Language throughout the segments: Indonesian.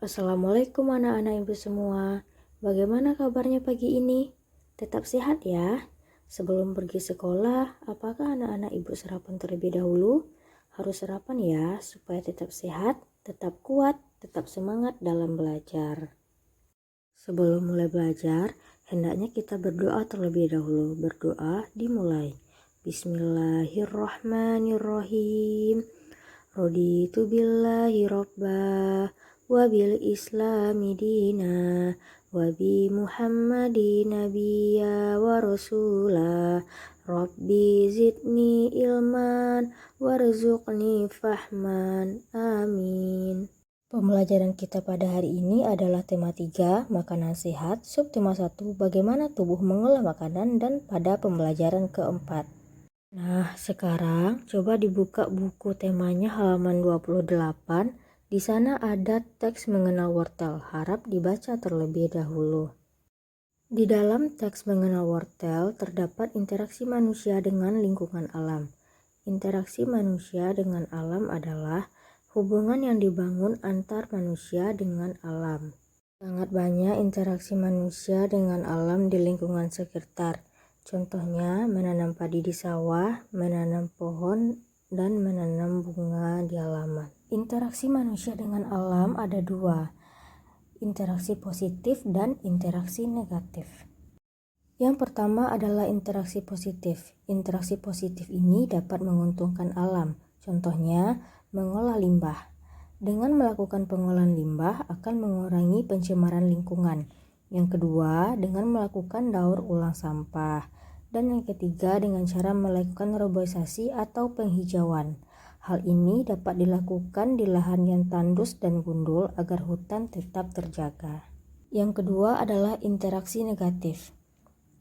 Assalamualaikum anak-anak ibu semua. Bagaimana kabarnya pagi ini? Tetap sehat ya. Sebelum pergi sekolah, apakah anak-anak ibu sarapan terlebih dahulu? Harus sarapan ya, supaya tetap sehat, tetap kuat, tetap semangat dalam belajar. Sebelum mulai belajar, hendaknya kita berdoa terlebih dahulu. Berdoa dimulai. Bismillahirrahmanirrahim. Raditu billahi rabbah wa bil islami dina wa bi muhammadin nabiyya wa rasulah rabbi zidni ilman warzuqni fahman amin. Pembelajaran kita pada hari ini adalah tema 3, makanan sehat, subtema 1, bagaimana tubuh mengolah makanan, dan pada pembelajaran keempat. Nah, sekarang coba dibuka buku temanya halaman 28. Di sana ada teks mengenal wortel. Harap dibaca terlebih dahulu. Di dalam teks mengenal wortel terdapat interaksi manusia dengan lingkungan alam. Interaksi manusia dengan alam adalah hubungan yang dibangun antar manusia dengan alam. Sangat banyak interaksi manusia dengan alam di lingkungan sekitar. Contohnya menanam padi di sawah, menanam pohon, dan menanam bunga di halaman. Interaksi manusia dengan alam ada 2, interaksi positif dan interaksi negatif. Yang pertama adalah interaksi positif. Interaksi positif ini dapat menguntungkan alam. Contohnya, mengolah limbah. Dengan melakukan pengolahan limbah akan mengurangi pencemaran lingkungan. Yang kedua, dengan melakukan daur ulang sampah. Dan yang ketiga, dengan cara melakukan reboisasi atau penghijauan. Hal ini dapat dilakukan di lahan yang tandus dan gundul agar hutan tetap terjaga. Yang kedua adalah interaksi negatif.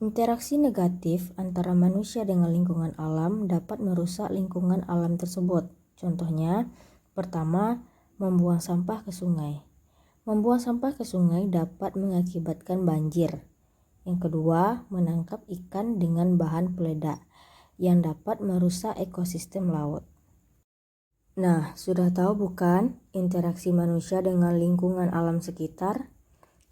Interaksi negatif antara manusia dengan lingkungan alam dapat merusak lingkungan alam tersebut. Contohnya, pertama, membuang sampah ke sungai. Membuang sampah ke sungai dapat mengakibatkan banjir. Yang kedua, menangkap ikan dengan bahan peledak yang dapat merusak ekosistem laut. Nah, sudah tahu bukan interaksi manusia dengan lingkungan alam sekitar?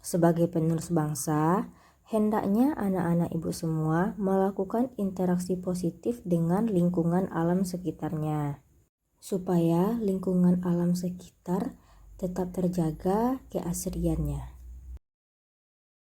Sebagai penerus bangsa, hendaknya anak-anak ibu semua melakukan interaksi positif dengan lingkungan alam sekitarnya, supaya lingkungan alam sekitar tetap terjaga keasriannya.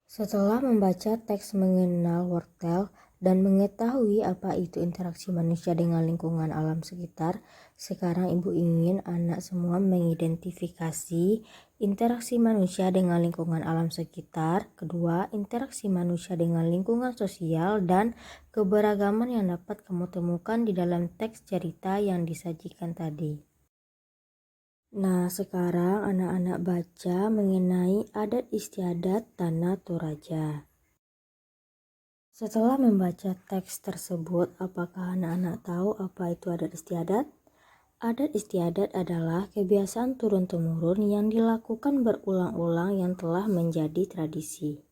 Setelah membaca teks mengenal wortel dan mengetahui apa itu interaksi manusia dengan lingkungan alam sekitar, sekarang ibu ingin anak semua mengidentifikasi interaksi manusia dengan lingkungan alam sekitar, kedua, interaksi manusia dengan lingkungan sosial, dan keberagaman yang dapat kamu temukan di dalam teks cerita yang disajikan tadi. Nah, sekarang anak-anak baca mengenai adat istiadat Tanah Toraja. Setelah membaca teks tersebut, apakah anak-anak tahu apa itu adat istiadat? Adat istiadat adalah kebiasaan turun-temurun yang dilakukan berulang-ulang yang telah menjadi tradisi.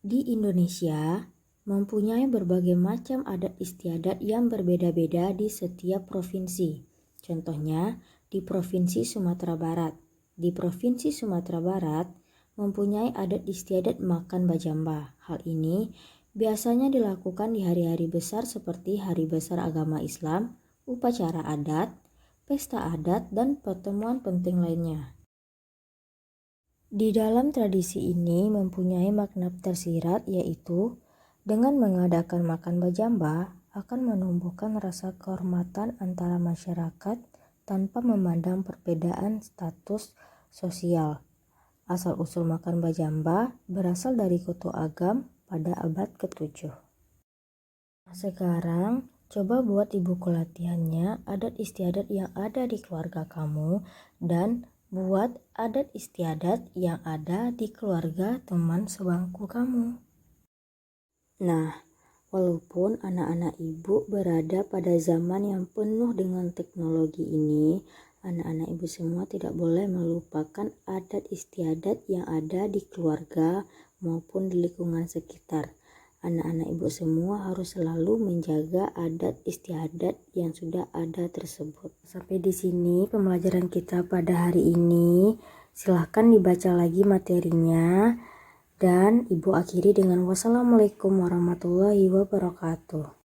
Di Indonesia, mempunyai berbagai macam adat istiadat yang berbeda-beda di setiap provinsi. Contohnya, di Provinsi Sumatera Barat. Di Provinsi Sumatera Barat mempunyai adat istiadat makan bajamba. Hal ini biasanya dilakukan di hari-hari besar seperti hari besar agama Islam, upacara adat, pesta adat, dan pertemuan penting lainnya. Di dalam tradisi ini mempunyai makna tersirat, yaitu dengan mengadakan makan bajamba akan menumbuhkan rasa kehormatan antara masyarakat tanpa memandang perbedaan status sosial. Asal-usul makan bajamba berasal dari Kutu Agam pada abad ke-7. Sekarang coba buat di buku latihannya adat istiadat yang ada di keluarga kamu dan buat adat istiadat yang ada di keluarga teman sebangku kamu. Nah, walaupun anak-anak ibu berada pada zaman yang penuh dengan teknologi ini, anak-anak ibu semua tidak boleh melupakan adat istiadat yang ada di keluarga maupun di lingkungan sekitar. Anak-anak ibu semua harus selalu menjaga adat istiadat yang sudah ada tersebut. Sampai di sini pembelajaran kita pada hari ini. Silahkan dibaca lagi materinya dan Ibu akhiri dengan wassalamualaikum warahmatullahi wabarakatuh.